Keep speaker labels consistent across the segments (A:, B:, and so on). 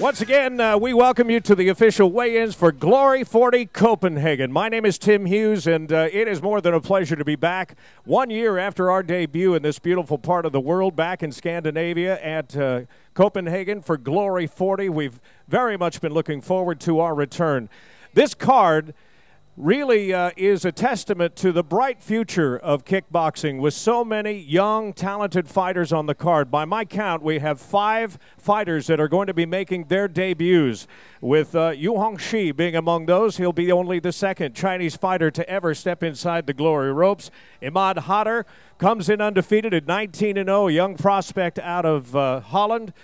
A: Once again, we welcome you to the official weigh-ins for Glory 40 Copenhagen. My name is Tim Hughes, and it is more than a pleasure to be back 1 year after our debut in this beautiful part of the world, back in Scandinavia at Copenhagen for Glory 40. We've very much been looking forward to our return. This card really is a testament to the bright future of kickboxing with so many young, talented fighters on the card. By my count, we have 5 fighters that are going to be making their debuts, with Yu Hongxi being among those. He'll be only the second Chinese fighter to ever step inside the glory ropes. Imad Hatter comes in undefeated at 19-0, a young prospect out of Holland.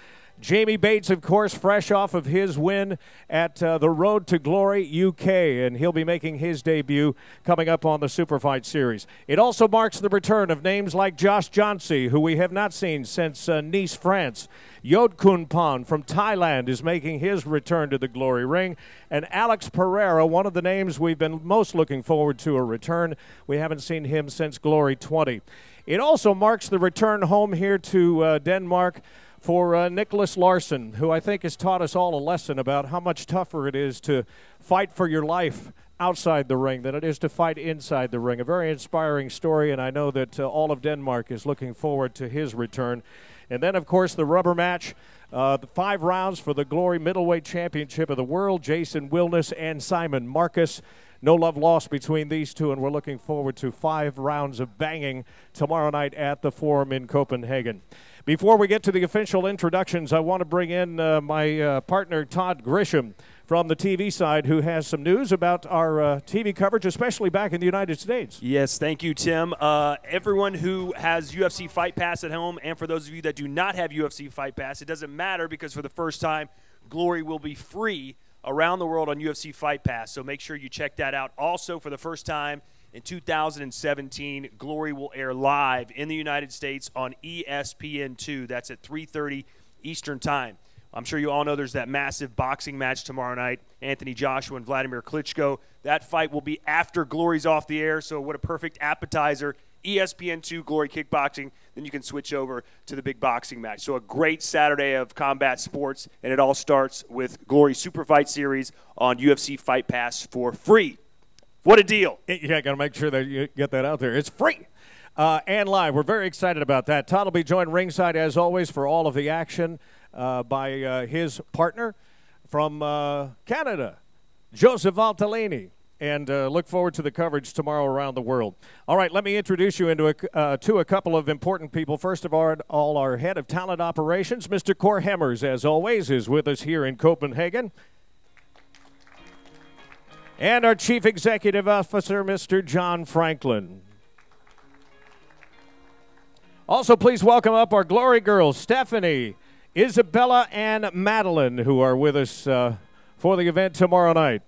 A: Jamie Bates, of course, fresh off of his win at the Road to Glory UK, and he'll be making his debut coming up on the Superfight Series. It also marks the return of names like Josh Johnsey, who we have not seen since Nice, France. Yod Kun Pan from Thailand is making his return to the Glory Ring. And Alex Pereira, one of the names we've been most looking forward to a return. We haven't seen him since Glory 20. It also marks the return home here to Denmark for Nicholas Larson, who I think has taught us all a lesson about how much tougher it is to fight for your life outside the ring than it is to fight inside the ring. A very inspiring story, and I know that all of Denmark is looking forward to his return. And then, of course, the rubber match, the 5 rounds for the Glory Middleweight Championship of the World, Jason Wilness and Simon Marcus. No love lost between these two, and we're looking forward to 5 rounds of banging tomorrow night at the Forum in Copenhagen. Before we get to the official introductions, I want to bring in my partner, Todd Grisham, from the TV side, who has some news about our TV coverage, especially back in the United States.
B: Yes, thank you, Tim. Everyone who has UFC Fight Pass at home, and for those of you that do not have UFC Fight Pass, it doesn't matter, because for the first time, Glory will be free around the world on UFC Fight Pass, so make sure you check that out. Also, for the first time in 2017, Glory will air live in the United States on ESPN2. That's at 3:30 Eastern Time. I'm sure you all know there's that massive boxing match tomorrow night, Anthony Joshua and Vladimir Klitschko. That fight will be after Glory's off the air, so what a perfect appetizer. ESPN2 Glory Kickboxing, then you can switch over to the big boxing match. So a great Saturday of combat sports, and it all starts with Glory Super Fight Series on UFC Fight Pass for free. What a deal.
A: Yeah, got to make sure that you get that out there. It's free and live. We're very excited about that. Todd will be joined ringside, as always, for all of the action by his partner from Canada, Joseph Valtellini. And look forward to the coverage tomorrow around the world. All right, let me introduce you to a couple of important people. First of all, our head of talent operations, Mr. Cor Hemmers, as always, is with us here in Copenhagen. And our Chief Executive Officer, Mr. John Franklin. Also, please welcome up our Glory Girls, Stephanie, Isabella, and Madeline, who are with us for the event tomorrow night.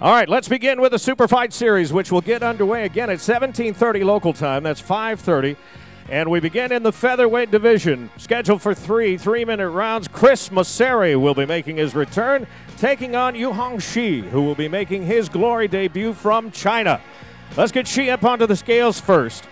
A: All right, let's begin with the Super Fight Series, which will get underway again at 17:30 local time. That's 5:30. And we begin in the Featherweight division. Scheduled for 3 3-minute rounds, Chris Masseri will be making his return, taking on Yu Hongxi, who will be making his Glory debut from China. Let's get Xi up onto the scales first.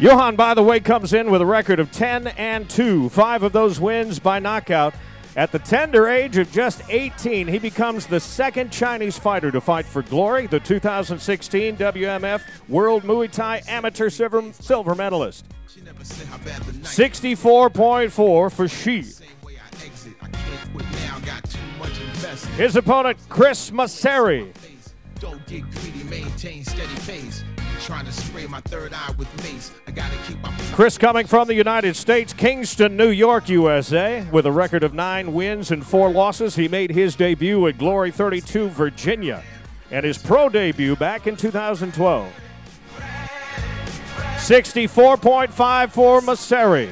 A: Johan, by the way, comes in with a record of 10-2, 5 of those wins by knockout. At the tender age of just 18, he becomes the second Chinese fighter to fight for Glory, the 2016 WMF World Muay Thai Amateur Silver Medalist. 64.4 for Xi. His opponent, Chris Masseri. Don't get greedy, maintain steady pace. Trying to spray my third eye with mace. I gotta keep my Chris coming from the United States, Kingston, New York, USA, with a record of 9 wins and 4 losses. He made his debut at Glory 32, Virginia, and his pro debut back in 2012. 64.5 for Masseri.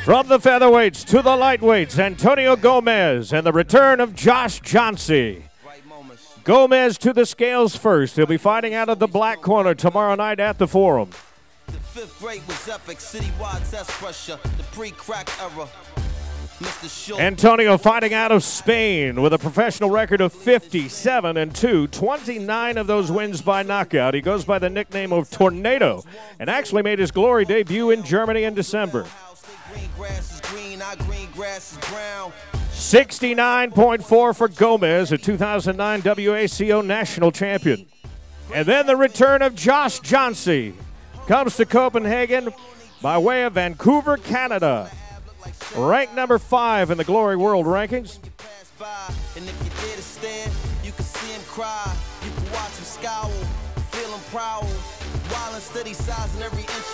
A: From the featherweights to the lightweights, Antonio Gomez and the return of Josh Johnsey. Gomez to the scales first. He'll be fighting out of the black corner tomorrow night at the Forum.
C: The fifth grade was epic, citywide test pressure, the pre-crack era.
A: Antonio fighting out of Spain with a professional record of 57-2, 29 of those wins by knockout. He goes by the nickname of Tornado and actually made his Glory debut in Germany in December. 69.4 for Gomez, a 2009 WACO national champion. And then the return of Josh Johnsey comes to Copenhagen by way of Vancouver, Canada. Ranked number 5 in the Glory World Rankings.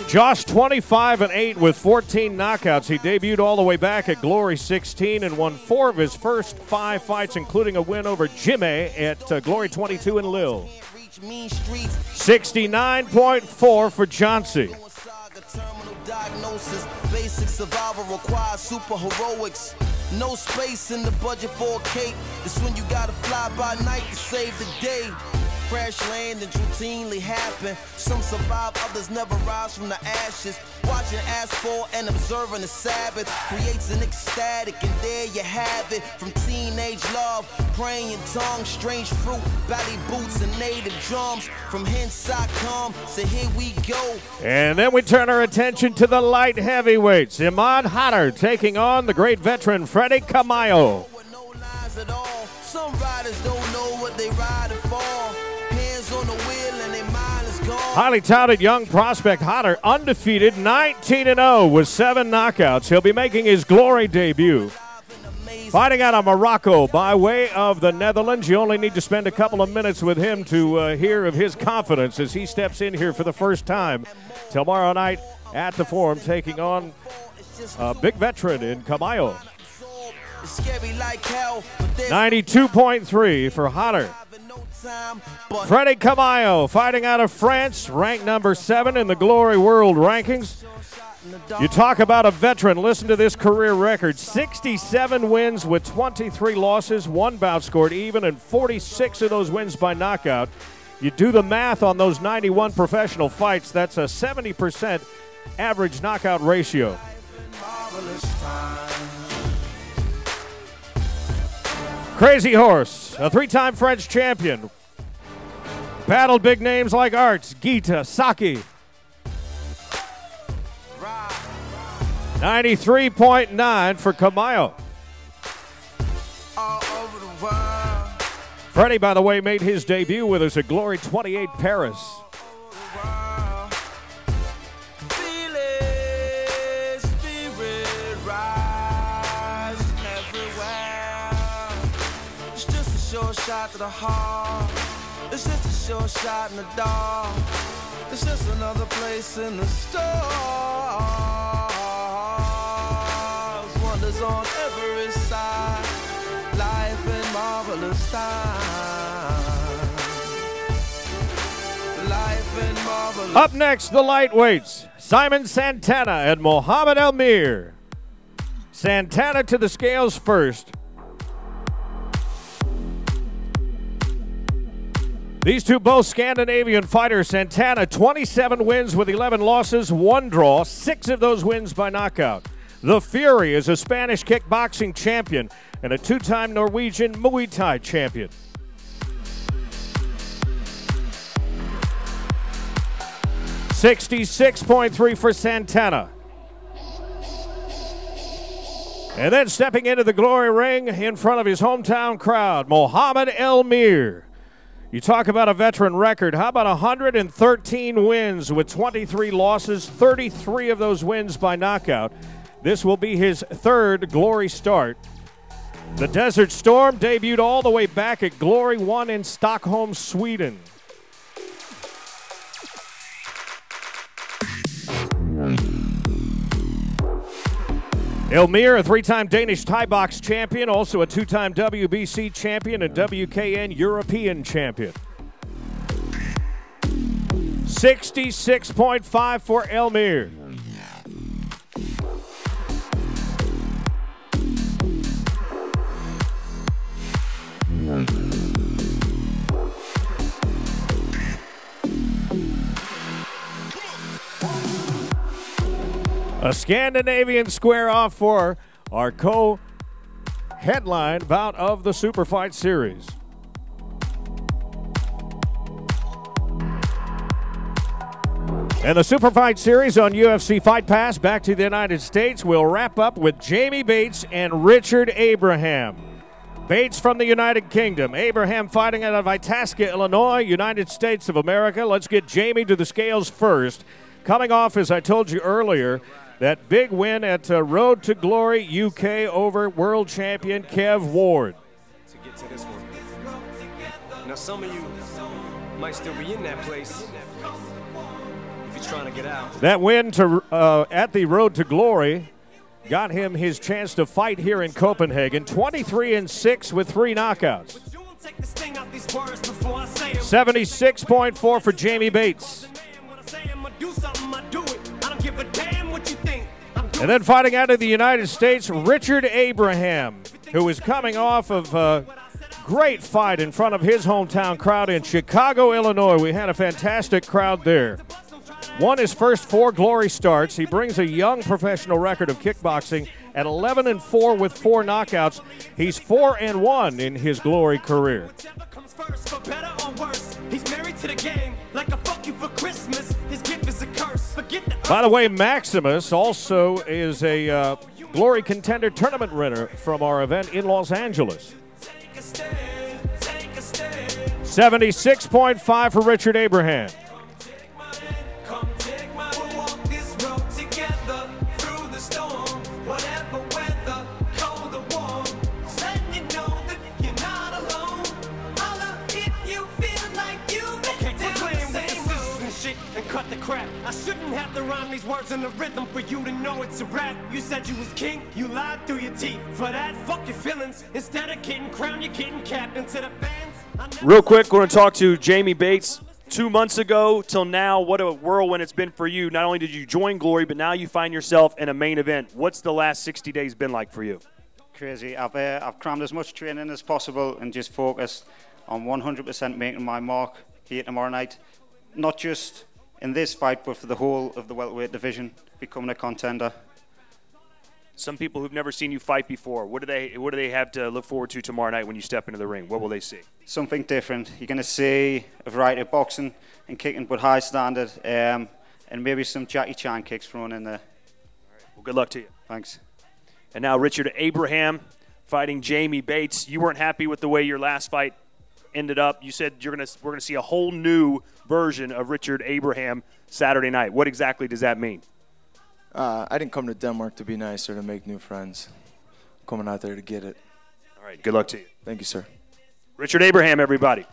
A: Josh 25-8 with 14 knockouts. He debuted all the way back at Glory 16 and won 4 of his first 5 fights, including a win over Jimmy at Glory 22 in Lille. 69.4 for Johnsey.
C: Diagnosis, basic survival requires super heroics. No space in the budget for a cape. It's when you gotta fly by night to save the day. Crash landings routinely happen. Some survive, others never rise from the ashes. Watching asphalt and observing the Sabbath creates an ecstatic, and there you have it. From teenage love, praying in tongues, strange fruit, ballet boots, and native drums. From hence I come, so here we go.
A: And then we turn our attention to the light heavyweights. Imad Hatter taking on the great veteran Freddie Camayo.
C: Some riders don't know what they riding for. Hands on the wheel and their mind is gone.
A: Highly touted young prospect Hatter, undefeated, 19-0 with 7 knockouts. He'll be making his Glory debut. Fighting out of Morocco by way of the Netherlands. You only need to spend a couple of minutes with him to hear of his confidence as he steps in here for the first time tomorrow night at the Forum, taking on a big veteran in Camayo. 92.3 for Hatter. Freddie Camayo fighting out of France, ranked number 7 in the Glory World Rankings. You talk about a veteran, listen to this career record. 67 wins with 23 losses, 1 bout scored even, and 46 of those wins by knockout. You do the math on those 91 professional fights, that's a 70% average knockout ratio. Crazy Horse, a 3-time French champion. Battled big names like Arts, Gita, Saki. 93.9 for Camayo. Freddie, by the way, made his debut with us at Glory 28 Paris.
C: Shot to the heart. It's just a short shot in the dark. It's just another place in the stars. Wonders on every side. Life in marvelous time. Life in marvelous.
A: Up next, the lightweights. Simon Santana and Mohamed Elmir. Santana to the scales first. These two both Scandinavian fighters. Santana, 27 wins with 11 losses, 1 draw, 6 of those wins by knockout. The Fury is a Spanish kickboxing champion and a 2-time Norwegian Muay Thai champion. $66.3 for Santana. And then stepping into the Glory ring in front of his hometown crowd, Mohamed Elmir. You talk about a veteran record. How about 113 wins with 23 losses, 33 of those wins by knockout. This will be his 3rd Glory start. The Desert Storm debuted all the way back at Glory 1 in Stockholm, Sweden. Elmir, a 3-time Danish Thai box champion, also a 2-time WBC champion and WKN European champion. 66.5 for Elmir. A Scandinavian square off for our co-headline bout of the Super Fight Series. And the Super Fight Series on UFC Fight Pass back to the United States will wrap up with Jamie Bates and Richard Abraham. Bates from the United Kingdom. Abraham fighting out of Itasca, Illinois, United States of America. Let's get Jamie to the scales first. Coming off, as I told you earlier, that big win at Road to Glory UK over world champion Kev Ward.
D: To get to this one. Now some of you might still be in that place if you're trying to get out.
A: That win to at the Road to Glory got him his chance to fight here in Copenhagen. 23-6 with 3 knockouts. 76.4 for Jamie Bates. And then fighting out of the United States, Richard Abraham, who is coming off of a great fight in front of his hometown crowd in Chicago, Illinois. We had a fantastic crowd there. Won his first 4 Glory starts. He brings a young professional record of kickboxing at 11-4 with 4 knockouts. He's 4-1 in his Glory career. By the way, Maximus also is a Glory Contender tournament winner from our event in Los Angeles. 76.5 for Richard Abraham.
D: I shouldn't have to rhyme these words in the rhythm for you to know it's a rap. You said you was king, you lied through your teeth. For that, fuck your feelings. Instead of getting crowned, you're getting captain to the fans.
B: Real quick, we're going to talk to Jamie Bates. 2 months ago till now, what a whirlwind it's been for you. Not only did you join Glory, but now you find yourself in a main event. What's the last 60 days been like for you?
E: Crazy. I've crammed as much training as possible and just focused on 100% making my mark here tomorrow night. Not just in this fight, but for the whole of the welterweight division, becoming a contender.
B: Some people who've never seen you fight before, what do they have to look forward to tomorrow night when you step into the ring? What will they see?
E: Something different. You're going to see a variety of boxing and kicking, but high standard, and maybe some Jackie Chan kicks thrown in there.
B: All right. Well, good luck to you.
E: Thanks.
B: And now Richard Abraham fighting Jamie Bates. You weren't happy with the way your last fight ended up. You said we're gonna see a whole new version of Richard Abraham Saturday night. What exactly does that mean?
F: I didn't come to Denmark to be nice or to make new friends. I'm coming out there to get it.
B: All right, good luck to you.
F: Thank you, sir.
B: Richard Abraham, everybody.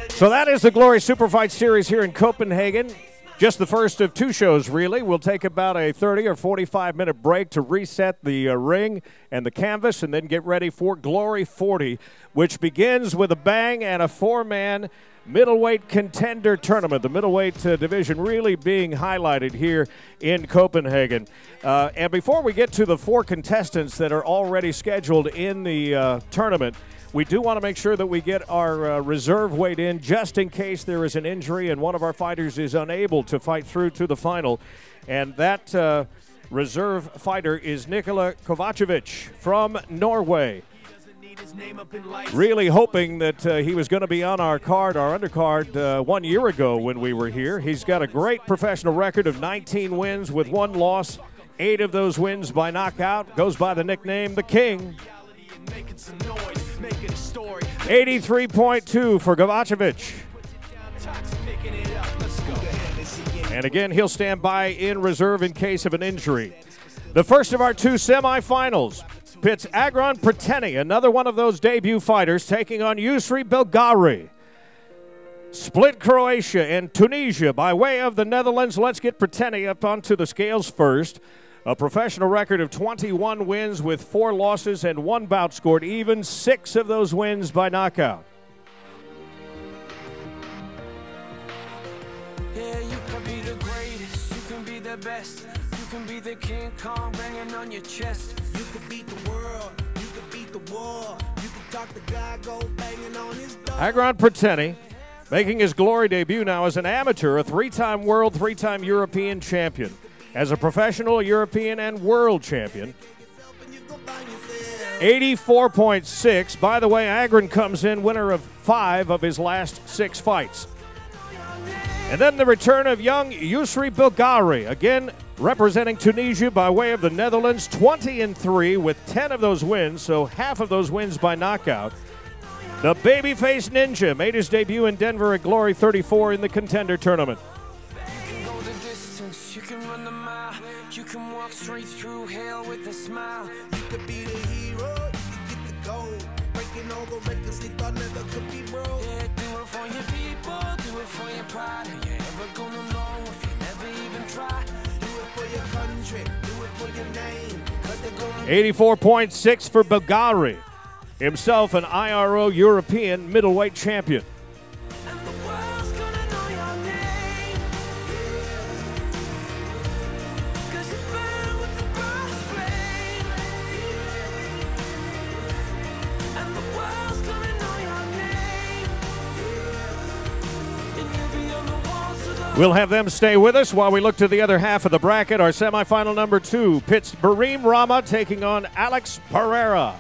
A: So that is the Glory Super Fight Series here in Copenhagen. Just the first of 2 shows, really. We'll take about a 30 or 45-minute break to reset the ring and the canvas and then get ready for Glory 40, which begins with a bang and a 4-man middleweight contender tournament. The middleweight division really being highlighted here in Copenhagen. And before we get to the 4 contestants that are already scheduled in the tournament, we do want to make sure that we get our reserve weight in just in case there is an injury and one of our fighters is unable to fight through to the final. And that reserve fighter is Nikola Kovacevic from Norway. Really hoping that he was going to be on our card, our undercard, 1 year ago when we were here. He's got a great professional record of 19 wins with 1 loss, 8 of those wins by knockout. Goes by the nickname The King. 83.2 for Kovacevic. And again, he'll stand by in reserve in case of an injury. The first of our 2 semifinals pits Agron Preteni, another one of those debut fighters, taking on Yusri Belgari. Split Croatia and Tunisia by way of the Netherlands. Let's get Preteni up onto the scales first. A professional record of 21 wins with 4 losses and 1 bout scored even, 6 of those wins by knockout.
G: Yeah, you can be the greatest, you can be the best, you can be the King Kong banging on your chest.
C: You could beat the world, you could beat the war, you could talk the guy, go banging on his door.
A: Agron Preteni Making his Glory debut now as an amateur, a 3-time world, 3-time European champion. As a professional, European, and world champion. 84.6. By the way, Agron comes in winner of 5 of his last 6 fights. And then the return of young Yusri Bulgari, again representing Tunisia by way of the Netherlands, 20-3 with 10 of those wins, so half of those wins by knockout. The babyface ninja made his debut in Denver at Glory 34 in the Contender tournament.
G: You can go the distance, you can run the mile, you can walk straight through hell with a smile.
C: You could be the hero, you could get the gold. Breaking all the records they thought never could be broke.
G: Yeah, do it for your people, do it for your pride. Are you ever gonna know if you never even try?
C: Do it for your country, do it for your name. 'Cause they're gonna
A: 84.6 for Bulgari, himself an IRO European middleweight champion.
G: And the world's gonna know your name. 'Cause you burn with the burst flame. And the world's gonna know your name. And you'll be on the walls of the
A: We'll have them stay with us while we look to the other half of the bracket. Our semifinal number 2 pits Barim Rama taking on Alex Pereira.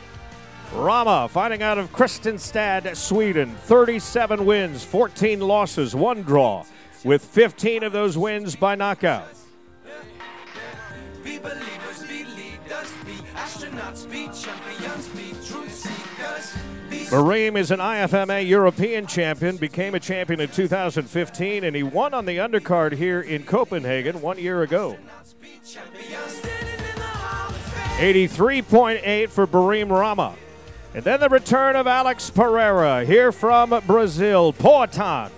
A: Rama fighting out of Kristianstad, Sweden. 37 wins, 14 losses, 1 draw, with 15 of those wins by knockout.
G: Be believers, be leaders, be astronauts, be champions, be truth seekers. Be
A: Barim is an IFMA European champion, became a champion in 2015, and he won on the undercard here in Copenhagen 1 year ago.
G: champions standing in the Hall of Fame.
A: 83.8 for Barim Rama. And then the return of Alex Pereira here from Brazil. Poatan,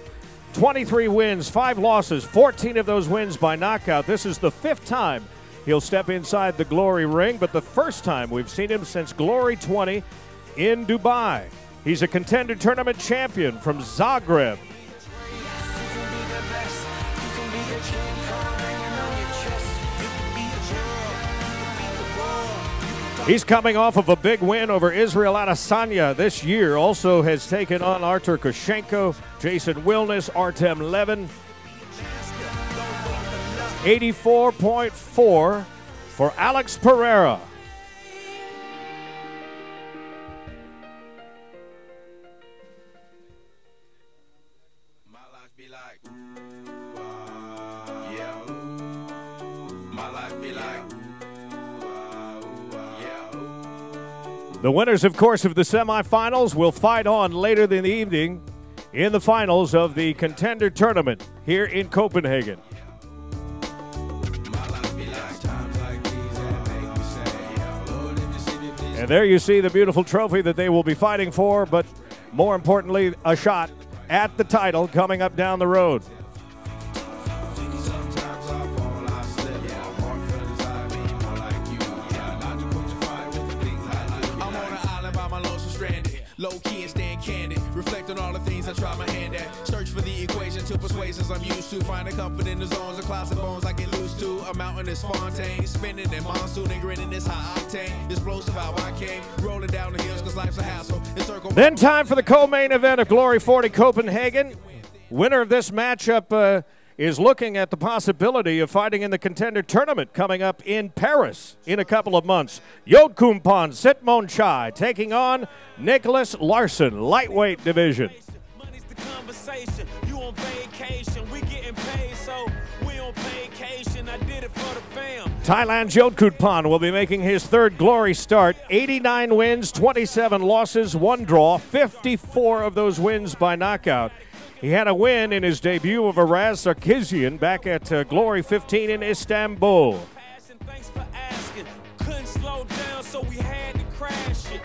A: 23 wins, 5 losses, 14 of those wins by knockout. This is the 5th time he'll step inside the Glory ring, but the first time we've seen him since Glory 20 in Dubai. He's a Contender tournament champion from Zagreb. He's coming off of a big win over Israel Adesanya this year. Also has taken on Artur Koshenko, Jason Wilness, Artem Levin. 84.4 for Alex Pereira.
H: My life be like, yeah. My life be like,
A: The winners, of course, of the semifinals will fight on later in the evening in the finals of the Contender tournament here in Copenhagen. And there you see the beautiful trophy that they will be fighting for, but more importantly, a shot at the title coming up down the road.
H: Low key and staying candid. Reflect on all the things I try my hand at. Search for the equation to persuasions I'm used to. Finding comfort in the zones of clouds and bones I get loose to. A mountain is Fontaine. Spinning in monsoon and grinning is high octane. Explosive how I came. Rolling down the hills cause life's a hassle.
A: Then time for the co-main event of Glory 40 Copenhagen. Winner of this matchup is looking at the possibility of fighting in the Contender tournament coming up in Paris in a couple of months. Jodkumpan Sitmonchai taking on Nicholas Larson, lightweight division.
D: Money's the conversation. You on vacation, we getting paid, so we on vacation. I did it for the fam.
A: Thailand's Jodkumpan will be making his 3rd Glory start. 89 wins, 27 losses, 1 draw, 54 of those wins by knockout. He had a win in his debut over Raz Sarkisian back at Glory 15 in Istanbul.
D: Thanks for asking. Couldn't slow down, so we had to crash it.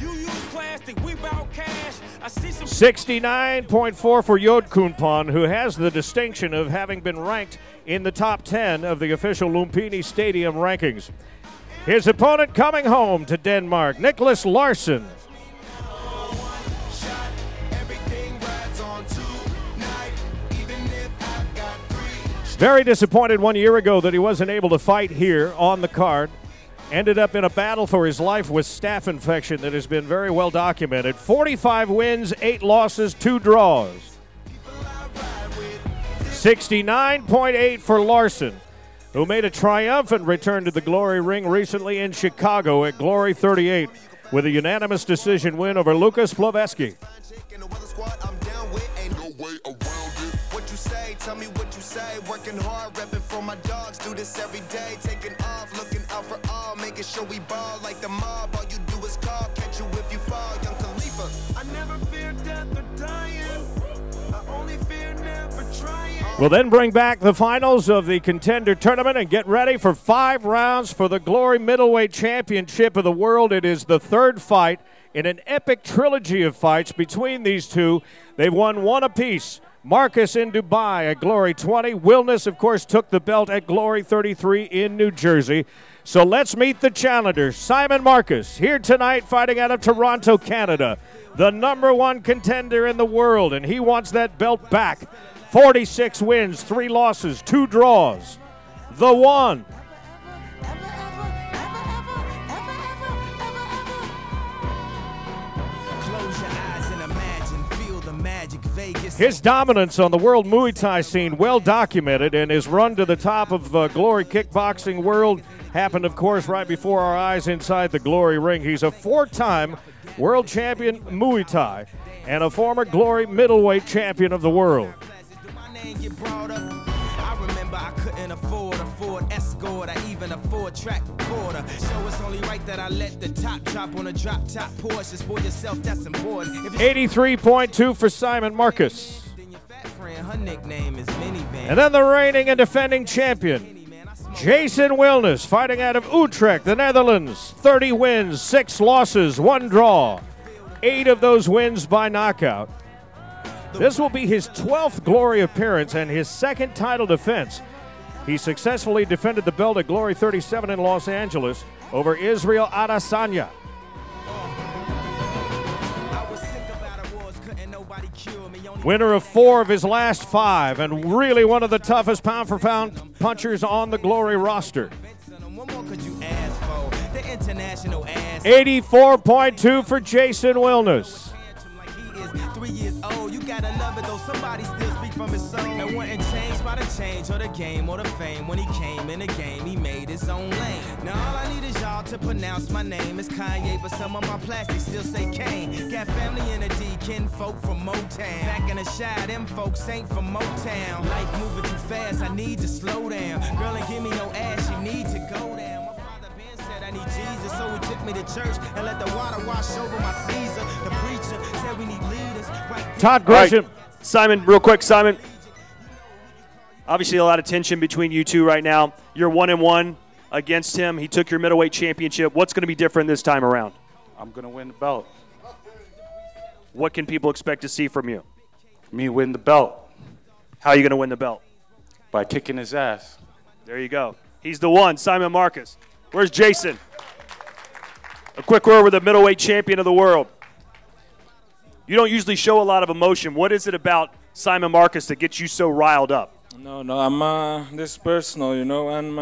D: You use plastic, we bout cash. I see some
A: 69.4 for Jodkumpan, who has the distinction of having been ranked in the top 10 of the official Lumpini Stadium rankings. His opponent coming home to Denmark, Nicholas Larson. Very disappointed 1 year ago that he wasn't able to fight here on the card. Ended up in a battle for his life with staph infection that has been very well documented. 45 wins, 8 losses, 2 draws. 69.8 for Larson, who made a triumphant return to the Glory ring recently in Chicago at Glory 38 with a unanimous decision win over Lucas Ploveski.
C: What you say, tell me what you say. Working hard, repping for my dogs. Do this every day, taking off, looking out for all, making sure we ball like the mob. All you do is call, catch you if you fall. Young Khalifa. I never fear death or dying. I only fear never trying.
A: We'll then bring back the finals of the Contender tournament and get ready for 5 rounds for the Glory Middleweight Championship of the World. It is the 3rd fight in an epic trilogy of fights between these two. They've won 1 apiece. Marcus in Dubai at Glory 20. Wilness, of course, took the belt at Glory 33 in New Jersey. So let's meet the challenger, Simon Marcus, here tonight fighting out of Toronto, Canada. The #1 contender in the world, and he wants that belt back. 46 wins, 3 losses, 2 draws. The one. His dominance on the world Muay Thai scene well documented, and his run to the top of Glory Kickboxing world happened, of course, right before our eyes inside the Glory ring. He's a 4-time world champion Muay Thai and a former Glory middleweight champion of the world.
G: I couldn't afford a Ford Escort, I even afford track recorder. So it's only right that I let the top drop on a drop top Porsche. For yourself, that's important.
A: 83.2 for Simon Marcus.
G: Her nickname is Minivan.
A: And then the reigning and defending champion, Jason Wilness, fighting out of Utrecht, the Netherlands. 30 wins, 6 losses, 1 draw. 8 of those wins by knockout. This will be his 12th Glory appearance and his 2nd title defense. He successfully defended the belt at Glory 37 in Los Angeles over Israel Adesanya. Winner of 4 of his last 5, and really one of the toughest pound-for-pound punchers on the Glory roster. 84.2 for Jason Wilness.
G: 3 years old, you gotta love it though. Somebody still speak from his soul. And wasn't changed by the change or the game or the fame. When he came in the game, he made his own lane. Now all I need is y'all to pronounce my name. It's Kanye, but some of my plastics still say Kane. Got family in the D, kin folk from Motown. Back in the shy, them folks ain't from Motown. Life moving too fast, I need to slow down. Girl, and give me no ass, you need to go down. My father Ben said I need Jesus, so he took me to church and let the water wash over my Caesar. The preacher said we need leaders.
A: Todd Gresham.
B: Right. Simon, real quick, Simon. Obviously a lot of tension between you two right now. You're 1-1 against him. He took your middleweight championship. What's going to be different this time around?
I: I'm going to win the belt.
B: What can people expect to see from you?
I: Me win the belt.
B: How are you going to win the belt?
I: By kicking his ass.
B: There you go. He's the one, Simon Marcus. Where's Jason? A quick word with the middleweight champion of the world. You don't usually show a lot of emotion. What is it about Simon Marcus that gets you so riled up?
J: No, I'm this personal, you know, and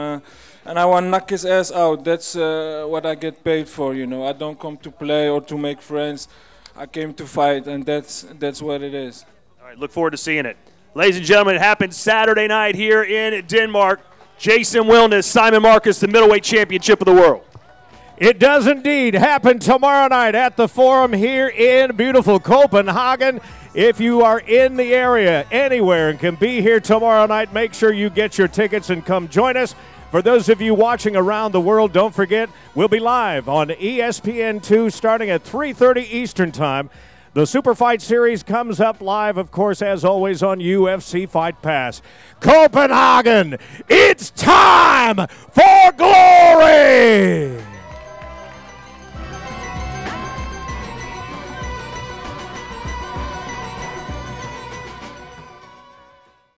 J: I want to knock his ass out. That's what I get paid for, you know. I don't come to play or to make friends. I came to fight, and that's what it is.
B: All right, look forward to seeing it. Ladies and gentlemen, it happens Saturday night here in Denmark. Jason Wilness, Simon Marcus, the middleweight championship of the world.
A: It does indeed happen tomorrow night at the Forum here in beautiful Copenhagen. If you are in the area anywhere and can be here tomorrow night, make sure you get your tickets and come join us. For those of you watching around the world, don't forget, we'll be live on ESPN2 starting at 3:30 Eastern Time. The Super Fight Series comes up live, of course, as always, on UFC Fight Pass. Copenhagen, it's time for glory!